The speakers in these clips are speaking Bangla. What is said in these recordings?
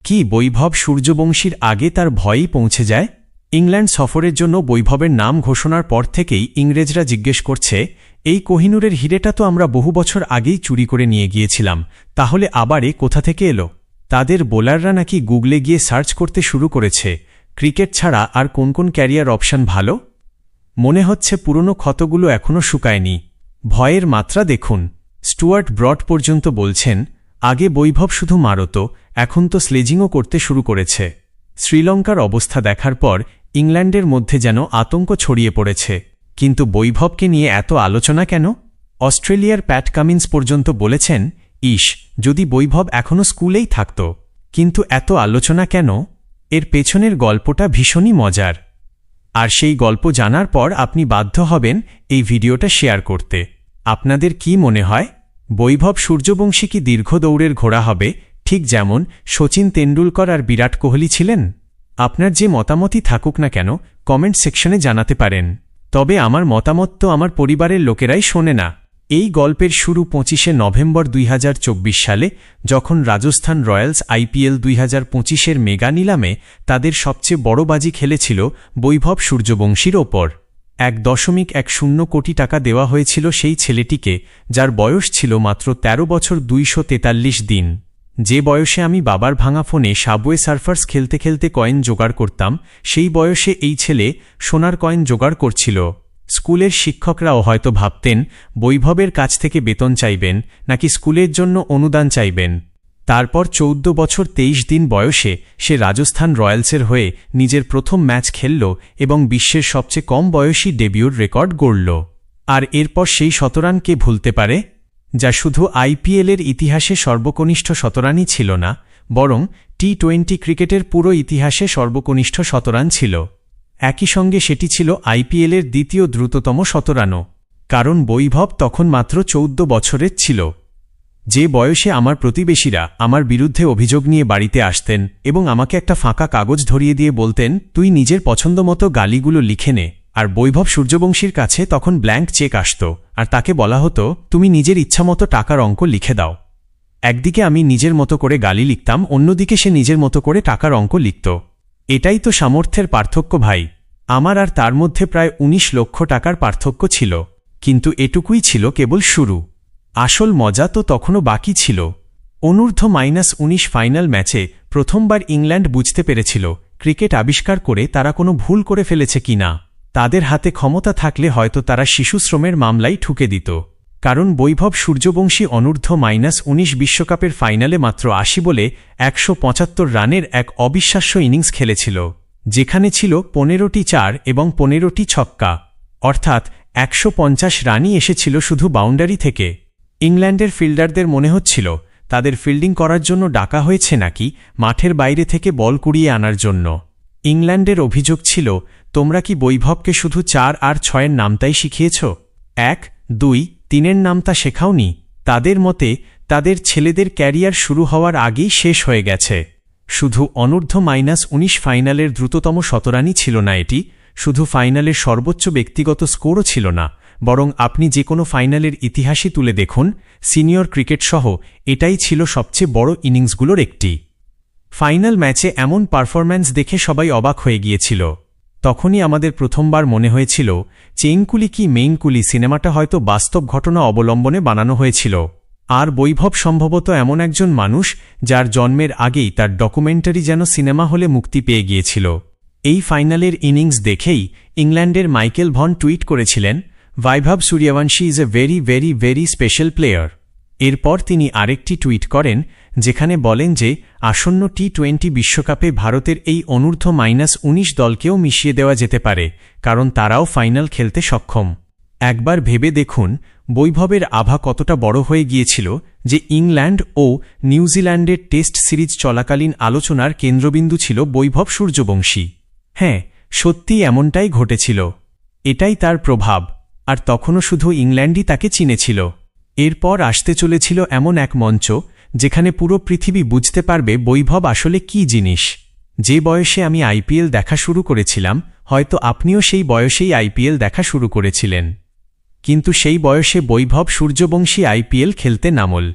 কি বৈভব সূর্যবংশীর আগে তার ভয়েই পৌঁছে যায়? ইংল্যান্ড সফরের জন্য বৈভবের নাম ঘোষণার পর থেকেই ইংরেজরা জিজ্ঞেস করছে, এই কোহিনূরের হিরেটা তো আমরা বহু বছর আগেই চুরি করে নিয়ে গিয়েছিলাম, তাহলে আবার কোথা থেকে এলো? তাদের বোলাররা নাকি গুগলে গিয়ে সার্চ করতে শুরু করেছে, ক্রিকেট ছাড়া আর কোন কোন ক্যারিয়ার অপশন ভালো। মনে হচ্ছে পুরনো ক্ষতগুলো এখনও শুকায়নি। ভয়ের মাত্রা দেখুন। স্টুয়ার্ট ব্রড পর্যন্ত বলছেন, আগে বৈভব শুধু মারত, এখন তো স্লেজিংও করতে শুরু করেছে। শ্রীলঙ্কার অবস্থা দেখার পর ইংল্যান্ডের মধ্যে যেন আতঙ্ক ছড়িয়ে পড়েছে। কিন্তু বৈভবকে নিয়ে এত আলোচনা কেন? অস্ট্রেলিয়ার প্যাট কামিন্স পর্যন্ত বলেছেন, ইস, যদি বৈভব এখনও স্কুলেই থাকত। কিন্তু এত আলোচনা কেন? এর পেছনের গল্পটা ভীষণই মজার। আর সেই গল্প জানার পর আপনি বাধ্য হবেন এই ভিডিওটা শেয়ার করতে। আপনাদের কি মনে হয়, বৈভব সূর্যবংশী কি দীর্ঘ দৌড়ের ঘোড়া হবে, ঠিক যেমন শচীন তেন্ডুলকর আর বিরাট কোহলি ছিলেন? আপনার যে মতামতই থাকুক না কেন কমেন্ট সেকশনে জানাতে পারেন। তবে আমার মতামত তো আমার পরিবারের লোকেরাই শোনে না। এই গল্পের শুরু 25শে নভেম্বর 2024 সালে, যখন রাজস্থান রয়্যালস IPL 2025-এর মেগা নিলামে তাদের সবচেয়ে বড় বাজি খেলেছিল বৈভব সূর্যবংশীর ওপর। 1.10 কোটি টাকা দেওয়া হয়েছিল সেই ছেলেটিকে, যার বয়স ছিল মাত্র 13 বছর 243 দিন। যে বয়সে আমি বাবার ভাঙা ফোনে সাবওয়ে সার্ফার্স খেলতে খেলতে কয়েন জোগাড় করতাম, সেই বয়সে এই ছেলে সোনার কয়েন জোগাড় করছিল। স্কুলের শিক্ষকরাও হয়তো ভাবতেন বৈভবের কাছ থেকে বেতন চাইবেন নাকি স্কুলের জন্য অনুদান চাইবেন। তারপর 14 বছর 23 দিন বয়সে সে রাজস্থান রয়্যালসের হয়ে নিজের প্রথম ম্যাচ খেলল এবং বিশ্বের সবচেয়ে কম বয়সী ডেবিউর রেকর্ড গড়ল। আর এরপর সেই শতরান কে ভুলতে পারে, যা শুধু IPL-এর ইতিহাসে সর্বকনিষ্ঠ শতরানই ছিল না, বরং T20 ক্রিকেটের পুরো ইতিহাসে সর্বকনিষ্ঠ শতরান ছিল। একই সঙ্গে সেটি ছিল IPL-এর দ্বিতীয় দ্রুততম শতরানও। কারণ বৈভব তখন মাত্র 14 বছরের ছিল। যে বয়সে আমার প্রতিবেশীরা আমার বিরুদ্ধে অভিযোগ নিয়ে বাড়িতে আসতেন এবং আমাকে একটা ফাঁকা কাগজ ধরিয়ে দিয়ে বলতেন, তুই নিজের পছন্দমতো গালিগুলো লিখে নে, আর বৈভব সূর্যবংশীর কাছে তখন ব্ল্যাঙ্ক চেক আসত আর তাকে বলা হতো, তুমি নিজের ইচ্ছামতো টাকার অঙ্ক লিখে দাও। একদিকে আমি নিজের মতো করে গালি লিখতাম, অন্যদিকে সে নিজের মতো করে টাকার অঙ্ক লিখত। এটাই তো সামর্থ্যের পার্থক্য ভাই। আমার আর তার মধ্যে প্রায় 19 লক্ষ টাকার পার্থক্য ছিল। কিন্তু এটুকুই ছিল কেবল শুরু। আসল মজা তো তখনও বাকি ছিল। অনূর্ধ্ব-19 ফাইনাল ম্যাচে প্রথমবার ইংল্যান্ড বুঝতে পেরেছিল ক্রিকেট আবিষ্কার করে তারা কোনো ভুল করে ফেলেছে কিনা। তাদের হাতে ক্ষমতা থাকলে হয়তো তারা শিশুশ্রমের মামলাই ঠুকে দিত। কারণ বৈভব সূর্যবংশী অনূর্ধ্ব-19 বিশ্বকাপের ফাইনালে মাত্র 80 বলে 175 রানের এক অবিশ্বাস্য ইনিংস খেলেছিল, যেখানে ছিল 15টি 4 এবং 15টি ছক্কা, অর্থাৎ 150 রানই এসেছিল শুধু বাউন্ডারি থেকে। ইংল্যান্ডের ফিল্ডারদের মনে হচ্ছিল তাদের ফিল্ডিং করার জন্য ডাকা হয়েছে নাকি মাঠের বাইরে থেকে বল কুড়িয়ে আনার জন্য। ইংল্যান্ডের অভিযোগ ছিল, তোমরা কি বৈভবকে শুধু 4 আর 6-এর নামতাই শিখিয়েছ, 1, 2, 3-এর নামতা শেখাওনি? তাদের মতে তাদের ছেলেদের ক্যারিয়ার শুরু হওয়ার আগেই শেষ হয়ে গেছে। শুধু অনূর্ধ্ব-19 ফাইনালের দ্রুততম শতরানই ছিল না এটি, শুধু ফাইনালের সর্বোচ্চ ব্যক্তিগত স্কোরও ছিল না, বরং আপনি যে কোনো ফাইনালের ইতিহাসই তুলে দেখুন, সিনিয়র ক্রিকেট সহ এটাই ছিল সবচেয়ে বড় ইনিংসগুলোর একটি। ফাইনাল ম্যাচে এমন পারফরম্যান্স দেখে সবাই অবাক হয়ে গিয়েছিল। তখনই আমাদের প্রথমবার মনে হয়েছিল চেইনকুলি কি মেইনকুলি সিনেমাটা হয়তো বাস্তব ঘটনা অবলম্বনে বানানো হয়েছিল। আর বৈভব সম্ভবত এমন একজন মানুষ যার জন্মের আগেই তার ডকুমেন্টারি যেন সিনেমা হলে মুক্তি পেয়ে গিয়েছিল। এই ফাইনালের ইনিংস দেখেই ইংল্যান্ডের মাইকেল ভন টুইট করেছিলেন, Vaibhav Suryavanshi is a very very very special player. এরপর তিনি আরেকটি টুইট করেন যেখানে বলেন যে আসন্ন T20 বিশ্বকাপে ভারতের এই অনূর্ধ্ব-19 দলকেও মিশিয়ে দেওয়া যেতে পারে, কারণ তারাও ফাইনাল খেলতে সক্ষম। একবার ভেবে দেখুন বৈভবের আভা কতটা বড় হয়ে গিয়েছিল যে ইংল্যান্ড ও নিউজিল্যান্ডের টেস্ট সিরিজ চলাকালীন আলোচনার কেন্দ্রবিন্দু ছিল বৈভব সূর্যবংশী। হ্যাঁ, সত্যিই এমনটাই ঘটেছিল। এটাই তার প্রভাব। আর তখনও শুধু ইংল্যান্ডই তাকে চিনেছিল। এরপর আসতে চলেছিল এমন এক মঞ্চ যেখানে পুরো পৃথিবী বুঝতে পারবে বৈভব আসলে কী জিনিস। যে বয়সে আমি IPL দেখা শুরু করেছিলাম, হয়তো আপনিও সেই বয়সেই IPL দেখা শুরু করেছিলেন। কিন্তু সেই বয়সে বৈভব সূর্যবংশী IPL খেলতে নামল।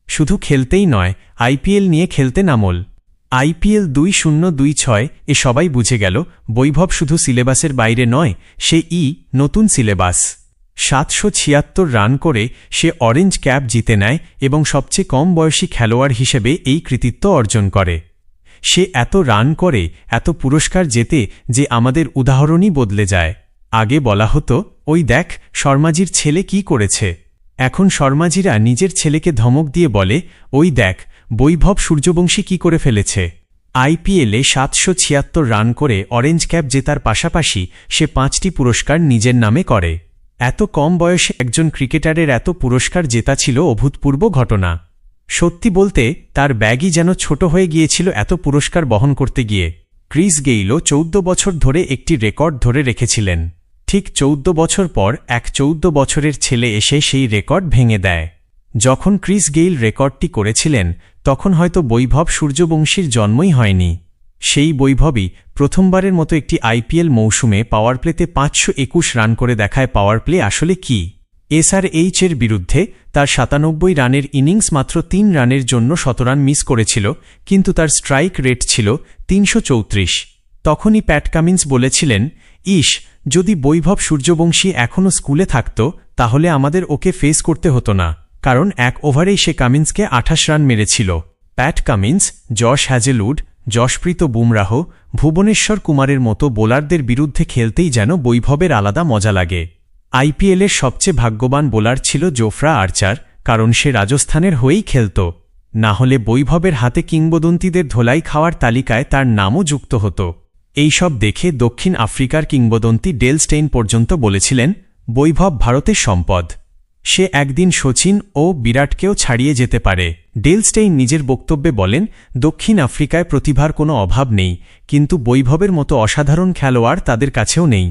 শুধু খেলতেই নয়, IPL নিয়ে খেলতে নামল। IPL 2026 এ সবাই বুঝে গেল বৈভব শুধু সিলেবাসের বাইরে নয়, সে নতুন সিলেবাস। 776 রান করে সে অরেঞ্জ ক্যাপ জিতে নেয় এবং সবচেয়ে কম বয়সী খেলোয়াড় হিসেবে এই কৃতিত্ব অর্জন করে। সে এত রান করে, এত পুরস্কার জেতে যে আমাদের উদাহরণই বদলে যায়। আগে বলা হতো, ওই দেখ শর্মাজির ছেলে কি করেছে। এখন শর্মাজিরা নিজের ছেলেকে ধমক দিয়ে বলে, ওই দেখ বৈভব সূর্যবংশী কি করে ফেলেছে। IPL-এ 776 রান করে অরেঞ্জ ক্যাপ জেতার পাশাপাশি সে 5টি পুরস্কার নিজের নামে করে। এত কম বয়সে একজন ক্রিকেটারের এত পুরস্কার জেতা ছিল অভূতপূর্ব ঘটনা। সত্যি বলতে তার ব্যাগই যেন ছোট হয়ে গিয়েছিল এত পুরস্কার বহন করতে গিয়ে। ক্রিস গেইলও 14 বছর ধরে একটি রেকর্ড ধরে রেখেছিলেন। ঠিক 14 বছর পর এক 14 বছরের ছেলে এসে সেই রেকর্ড ভেঙে দেয়। যখন ক্রিস গেইল রেকর্ডটি করেছিলেন তখন হয়তো বৈভব সূর্যবংশীর জন্মই হয়নি। সেই বৈভবই প্রথমবারের মতো একটি IPL মৌসুমে পাওয়ার প্লেতে 521 রান করে দেখায় পাওয়ার প্লে আসলে কি। SRH-এর বিরুদ্ধে তার 97 রানের ইনিংস মাত্র 3 রানের জন্য 17 রান মিস করেছিল, কিন্তু তার স্ট্রাইক রেট ছিল 334। তখনই প্যাট কামিন্স বলেছিলেন, যদি বৈভব সূর্যবংশী এখনও স্কুলে থাকত তাহলে আমাদের ওকে ফেস করতে হতো না, কারণ এক ওভারেই সে কামিন্সকে 28 রান মেরেছিল। Pat Cummins, Josh Hazlewood, Jasprit Bumrah, Bhubaneswar কুমারের মতো বোলারদের বিরুদ্ধে খেলতেই যেন বৈভবের আলাদা মজা লাগে। IPL-এর সবচেয়ে ভাগ্যবান বোলার ছিল জোফরা আর্চার, কারণ সে রাজস্থানের হয়েই খেলত। না হলে বৈভবের হাতে কিংবদন্তিদের ধোলাই খাওয়ার তালিকায় তার নামও যুক্ত হতো। এইসব দেখে দক্ষিণ আফ্রিকার কিংবদন্তি ডেল স্টেইন পর্যন্ত বলেছিলেন, বৈভব ভারতের সম্পদ, সে একদিন শচীন ও বিরাটকেও ছাড়িয়ে যেতে পারে। ডেল স্টেইন নিজের বক্তব্যে বলেন, দক্ষিণ আফ্রিকায় প্রতিভার কোনো অভাব নেই, কিন্তু বৈভবের মতো অসাধারণ খেলোয়াড় তাদের কাছেও নেই।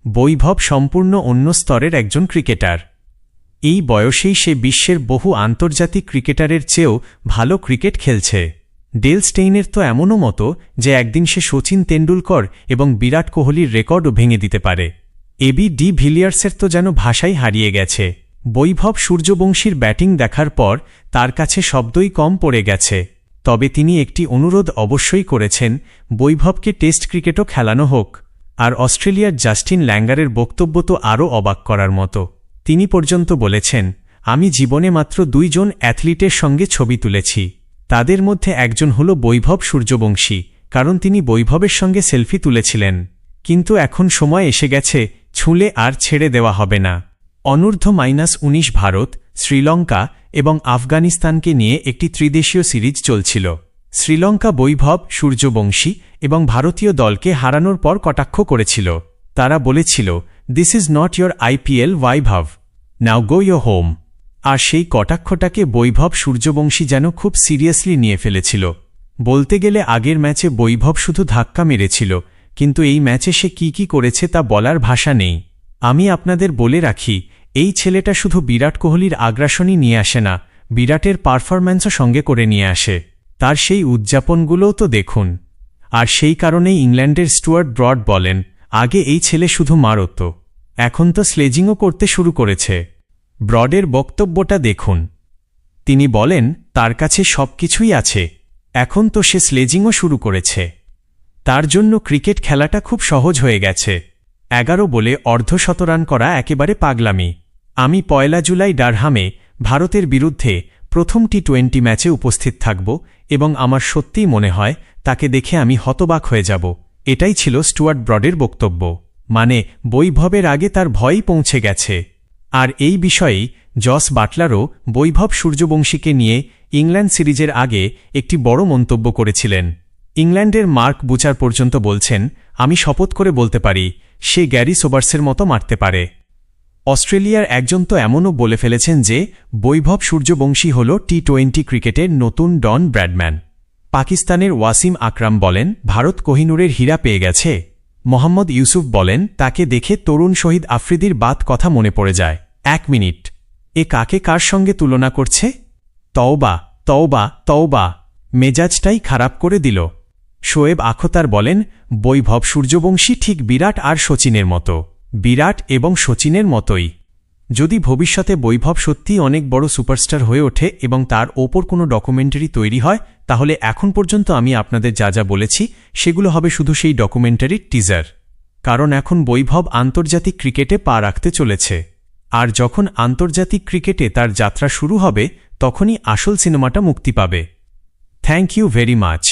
বৈভব সম্পূর্ণ অন্য স্তরের একজন ক্রিকেটার। এই বয়সেই সে বিশ্বের বহু আন্তর্জাতিক ক্রিকেটারের চেয়েও ভালো ক্রিকেট খেলছে। ডেল স্টেইনের তো এমনও মতো যে একদিন সে শচীন তেন্ডুলকর এবং বিরাট কোহলির রেকর্ডও ভেঙে দিতে পারে। ডি ভিলিয়ার্সের তো যেন ভাষাই হারিয়ে গেছে। বৈভব সূর্যবংশীর ব্যাটিং দেখার পর তার কাছে শব্দই কম পড়ে গেছে। তবে তিনি একটি অনুরোধ অবশ্যই করেছেন, বৈভবকে টেস্ট ক্রিকেটও খেলানো হোক। আর অস্ট্রেলিয়ার জাস্টিন ল্যাঙ্গারের বক্তব্য তো আরও অবাক করার মতো। তিনি পর্যন্ত বলেছেন, আমি জীবনে মাত্র 2 জন অ্যাথলিটের সঙ্গে ছবি তুলেছি, তাদের মধ্যে একজন হল বৈভব সূর্যবংশী, কারণ তিনি বৈভবের সঙ্গে সেলফি তুলেছিলেন। কিন্তু এখন সময় এসে গেছে, ছুঁলে আর ছেড়ে দেওয়া হবে না। অনূর্ধ্ব-19 ভারত, শ্রীলঙ্কা এবং আফগানিস্তানকে নিয়ে একটি ত্রিদেশীয় সিরিজ চলছিল। শ্রীলঙ্কা বৈভব সূর্যবংশী এবং ভারতীয় দলকে হারানোর পর কটাক্ষ করেছিল। তারা বলেছিল, this is not your IPL Vaibhav, now go your home. আর সেই কটাক্ষটাকে বৈভব সূর্যবংশী যেন খুব সিরিয়াসলি নিয়ে ফেলেছিল। বলতে গেলে আগের ম্যাচে বৈভব শুধু ধাক্কা মেরেছিল, কিন্তু এই ম্যাচে সে কি করেছে তা বলার ভাষা নেই। আমি আপনাদের বলে রাখি, এই ছেলেটা শুধু বিরাট কোহলির আগ্রাসনই নিয়ে আসে না, বিরাটের পারফরম্যান্সও সঙ্গে করে নিয়ে আসে। তার সেই উদযাপনগুলোও তো দেখুন। আর সেই কারণেই ইংল্যান্ডের স্টুয়ার্ট ব্রড বলেন, আগে এই ছেলে শুধু মারত, এখন তো স্লেজিংও করতে শুরু করেছে। ব্রডের বক্তব্যটা দেখুন। তিনি বলেন, তার কাছে সবকিছুই আছে, এখন তো সে স্লেজিংও শুরু করেছে। তার জন্য ক্রিকেট খেলাটা খুব সহজ হয়ে গেছে। 11 বলে অর্ধশতরান করা একেবারে পাগলামি। আমি 1 জুলাই ডারহামে ভারতের বিরুদ্ধে প্রথম টি20 ম্যাচে উপস্থিত থাকব এবং আমার সত্যিই মনে হয় তাকে দেখে আমি হতবাক হয়ে যাব। এটাই ছিল স্টুয়ার্ট ব্রডের বক্তব্য। মানে বৈভবের আগে তার ভয়ই পৌঁছে গেছে। আর এই বিষয়েই জস বাটলারও বৈভব সূর্যবংশীকে নিয়ে ইংল্যান্ড সিরিজের আগে একটি বড় মন্তব্য করেছিলেন। ইংল্যান্ডের মার্ক বুচার পর্যন্ত বলছেন, আমি শপথ করে বলতে পারি সে গ্যারি সোবার্সের মতো মারতে পারে। অস্ট্রেলিয়ার একজন তো এমনও বলে ফেলেছেন যে বৈভব সূর্যবংশী হল টি20 ক্রিকেটের নতুন ডন ব্র্যাডম্যান। পাকিস্তানের ওয়াসিম আকরাম বলেন, ভারত কোহিনুরের হীরা পেয়ে গেছে। মোহাম্মদ ইউসুফ বলেন, তাকে দেখে তরুণ শহীদ আফ্রিদির বাত কথা মনে পড়ে যায়। 1 মিনিট, এ কাকে কার সঙ্গে তুলনা করছে? তওবা তওবা তওবা, মেজাজটাই খারাপ করে দিল। শোয়েব আখতার বলেন, বৈভব সূর্যবংশী ঠিক বিরাট আর শচীনের মতো, বিরাট এবং শচীনের মতোই। যদি ভবিষ্যতে বৈভব সত্যিই অনেক বড় সুপারস্টার হয়ে ওঠে এবং তার ওপর কোনো ডকুমেন্টারি তৈরি হয়, তাহলে এখন পর্যন্ত আমি আপনাদের যা যা বলেছি সেগুলো হবে শুধু সেই ডকুমেন্টারির টিজার। কারণ এখন বৈভব আন্তর্জাতিক ক্রিকেটে পা রাখতে চলেছে, আর যখন আন্তর্জাতিক ক্রিকেটে তার যাত্রা শুরু হবে তখনই আসল সিনেমাটা মুক্তি পাবে। Thank you very much.